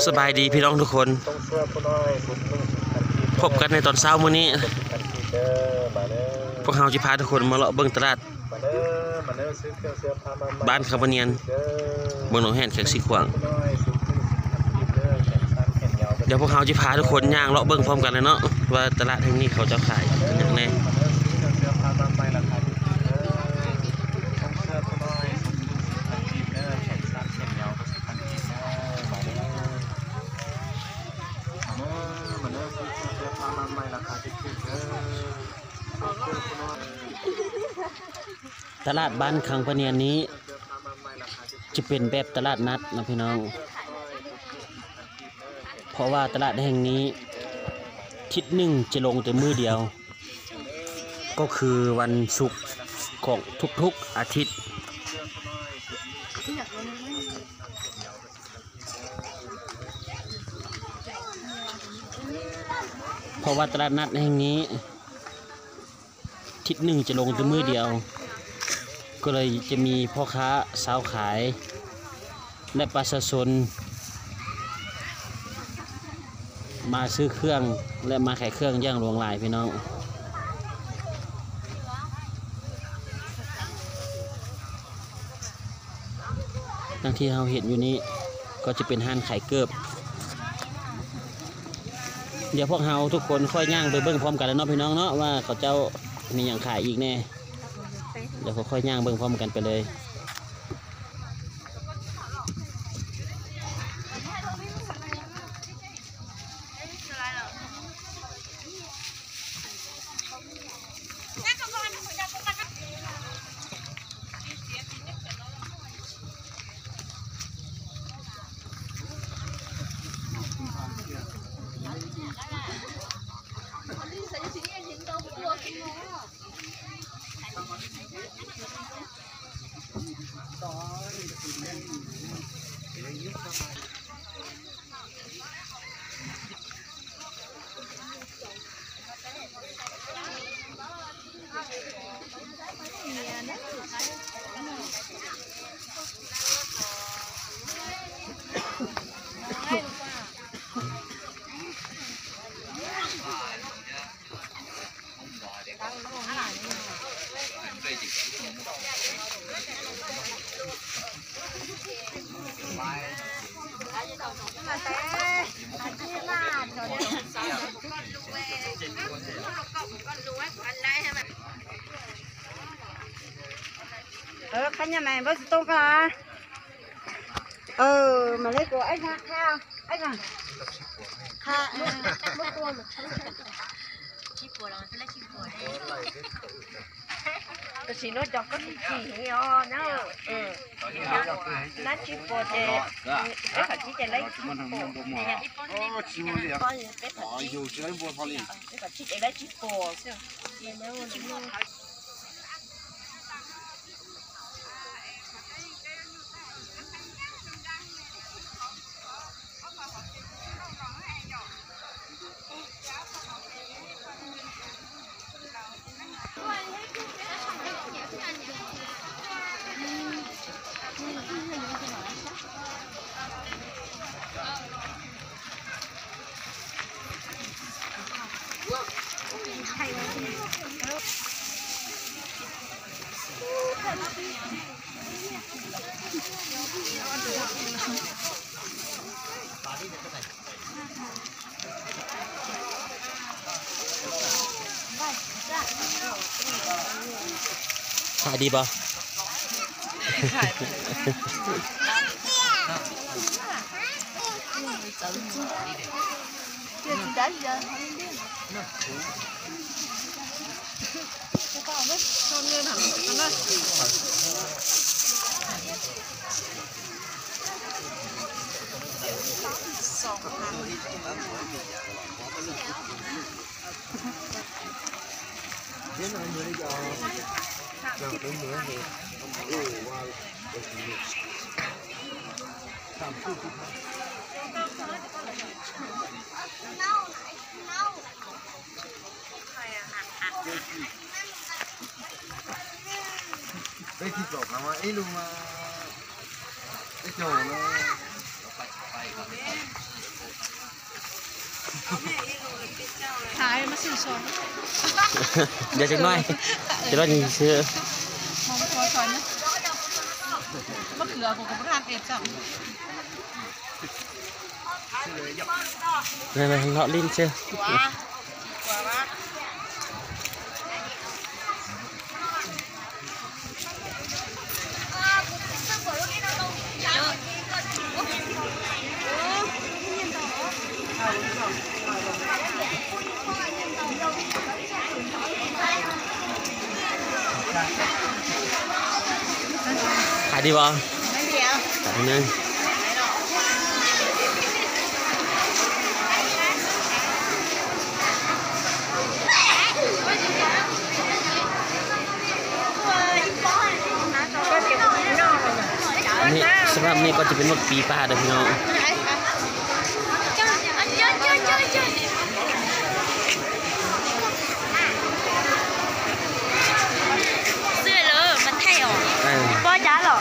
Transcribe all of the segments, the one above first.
สบายดีพี่น้องทุกคนพบกันในตอนเช้ามื้อนี้พวกเราจะพาทุกคนมาเลาะเบิ่งตลาดบ้านคาบเนียนเมืองหนองแห่นแขกสีขวางเดี๋ยวพวกเราจะพาทุกคนย่างเลาะเบิ่งพร้อมกันเลยเนาะว่าตลาดแห่งนี้เขาจะขายอย่างไรตลาดบ้านคังพะเนียนนี้จะเป็นแบบตลาดนัดนะพี่น้องเพราะว่าตลาดแห่งนี้ทิศหนึ่งจะลงแต่มื้อเดียวก็คือวันศุกร์ของทุกๆอาทิตย์เพราะว่าตลาดนัดแห่งนี้ทิศหนึ่งจะลงแต่มื้อเดียวก็เลยจะมีพ่อค้าสาวขายและประชาชนมาซื้อเครื่องและมาขายเครื่องย่างหลวงหลายพี่น้องทั้งที่เราเห็นอยู่นี้ก็จะเป็นห้านขายเกิบเดี๋ยวพวกเราทุกคนค่อยย่างไปเบิ่งพร้อมกันแล้วเนาะพี่น้องเนาะว่าเขาเจ้ามีอย่างขายอีกแน่เดี๋ยวค่อยย่างเบิ่งพร้อมกันไปเลยkhá nhà mày bớt tốt cả mà lấy của anh ha anh à ha mất tua mà chip của nó lấy chip của đây tôi chỉ nói cho có gì nhỏ nó nó chip của để cái phải chỉ để lấy chip của cái phải chỉ để lấy chip củaขายดีป่ะcái thịt bò mà ấy luôn mà cái chầu nó ขายมาซื้อซอย เดี๋ยวจะน้อยจะน้อยจะซื้อ มองซอยนะมะเขือกูกับร้านเอ็ดจ้ะ นั่นเลาะลิ้นเชียว ขายดีบ่ ไม่เดียว ขายนึงอันนี้สำหรับนี่ก็จะเป็นหมดปีป้าเด้อพี่น้องเสื้อเลยมันไทยออก เออ ป้อจ้าหรอ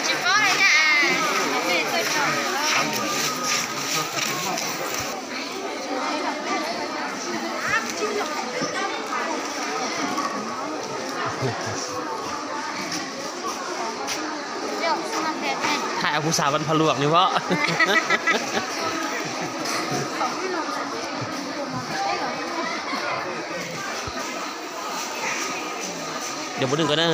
จิ๊บก็อะไรจ้ะถ่ายเอาผู้สาววันพะลวกนี่เพราะ เดี๋ยวพูดถึงกันนะ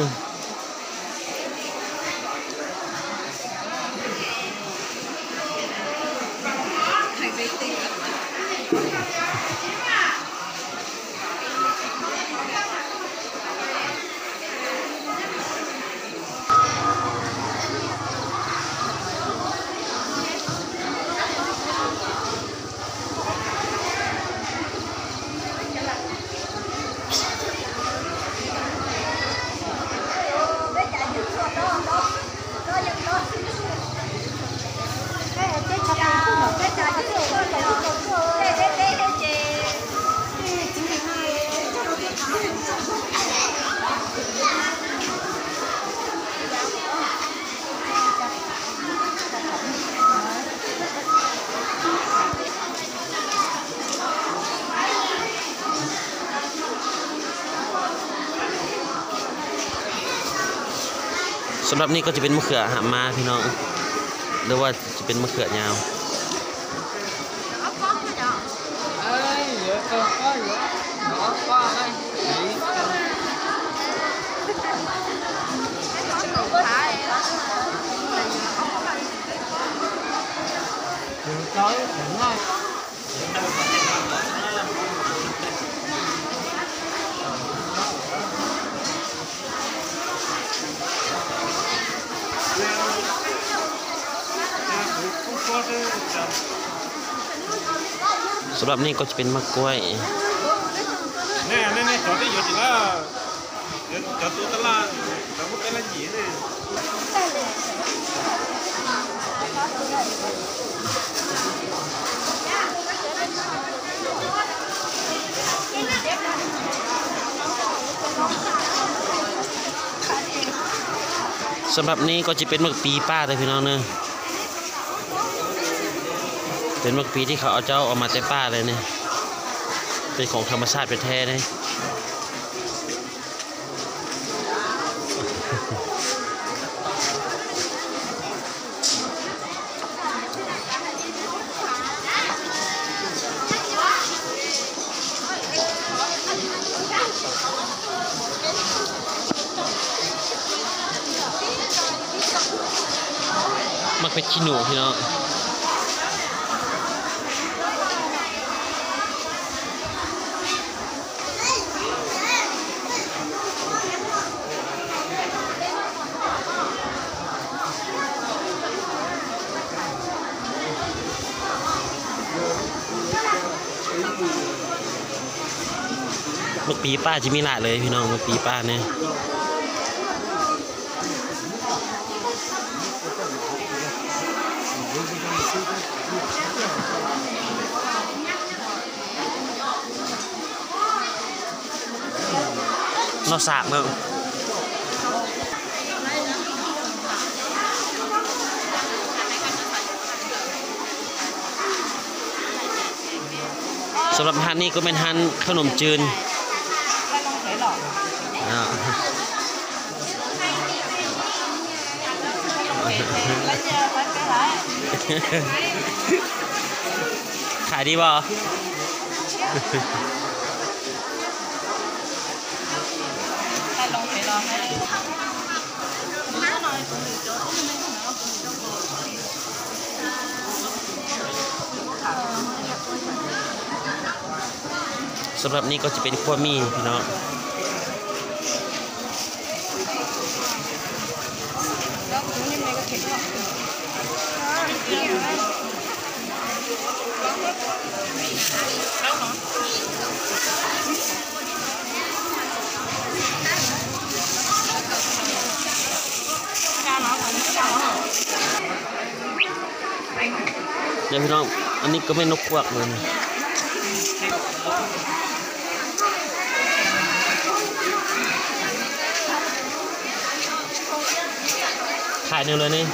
สำหรับนี่ก็จะเป็นมะเขือหามาพี่น้องหรือว่าจะเป็นมะเขือยาวสำหรับนี่ก็จะเป็นมะกล้วย นี่จอดได้หยุดอีกแล้วเดี๋ยวจอดตัวตลาดเราก็เป็นละหยีเนี่ย สำหรับนี้ก็จะเป็นมะปีป้าเลยพี่น้องเนอะเป็นมะปีที่เขาเอาเจ้าออกมาแต่ป้าเลยเนี่ยเป็นของธรรมชาติเป็นแท้เลยมักเป็นขี้หนูพี่น้อง นกปีป้าจะมีหลายเลยพี่น้องนกปีป้าเนี่ยนอกสากเนาะสำหรับฮันนี่ก็เป็นฮันขนมจีนขายดีบ่สำหรับนี้ก็จะเป็นขั้วมี่พี่น้องเดี๋ยวพี่น้องอันนี้ก็ไม่นกควักเลยนะขายเนื้อเลยนี่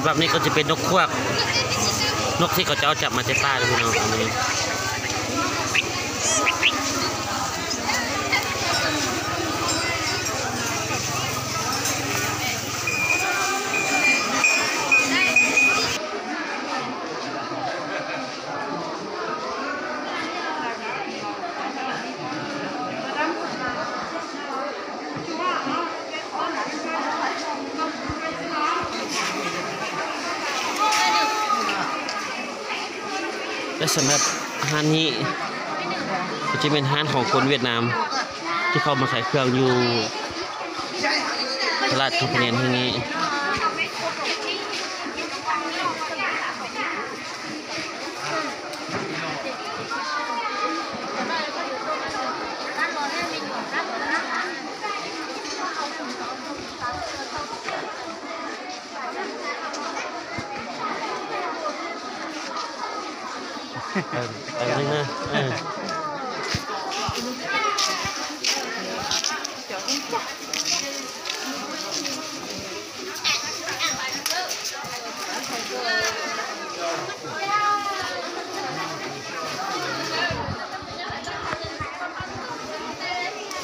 สำหรับนี้ก็จะเป็นนกควักนกที่เขาจะเอาจับมาจากป่าเลยพี่น้องอันนี้และสำหรับฮานนี้ก็จะเป็นฮานของคนเวียดนามที่เขามาขายเครื่องอยู่ตลาดคำพะเนียนที่นี้นึงนะ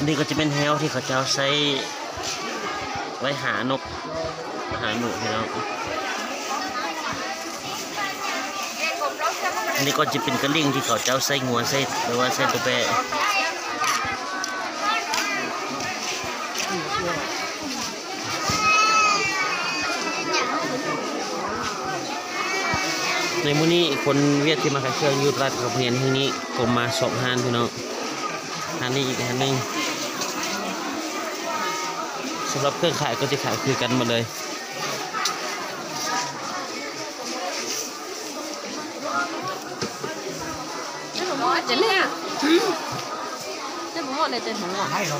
นี่ก็จะเป็นแฮวที่เขาจะใช้ไว้หานกหาหนูให้เราอันนี้ก็จะเป็นกระลิ่งที่เขาเจ้าใส่งัวใส่หรือว่าใส่ตัวแปะในมื้อนี้คนเวียดที่มาขายเครื่องอยู่ตลาดคำพะเนียนที่นี้ผมมาสอบฮานพี่น้องฮานนี้อีกฮานนึงสำหรับเครื่องขายก็จะขายคือกันหมดเลยจะเล่ะจะบอกอะไรจะหัวให้เหรอ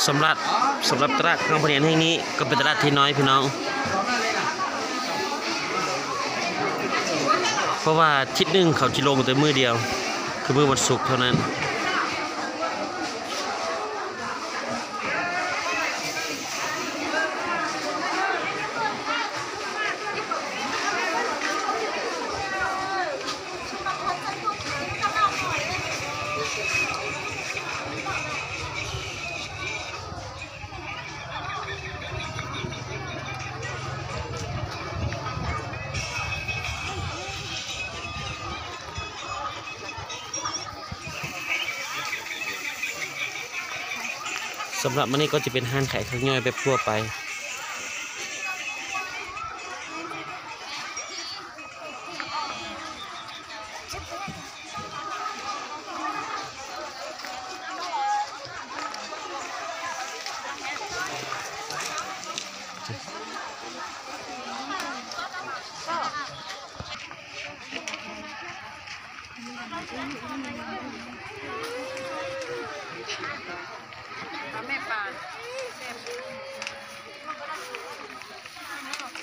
สำหรับตลาดคำพะเนียนแห่งนี้ก็เป็นตลาดที่น้อยพี่น้องเพราะว่าทิศหนึ่งเขาจะลงแต่มือเดียวคือมือวันศุกร์เท่านั้น สำหรับมันนี้ก็จะเป็นห้างขายข้าวย่อยแบบทั่วไป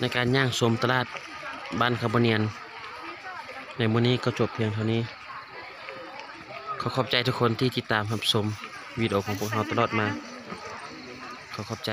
ในการย่างชมตลาดบ้านคาร์บเนียนในมื้อนี้ก็จบเพียงเท่านี้ขอบใจทุกคนที่ติดตามรับชมวิดีโอของพวกเราตลอดมาขอบใจ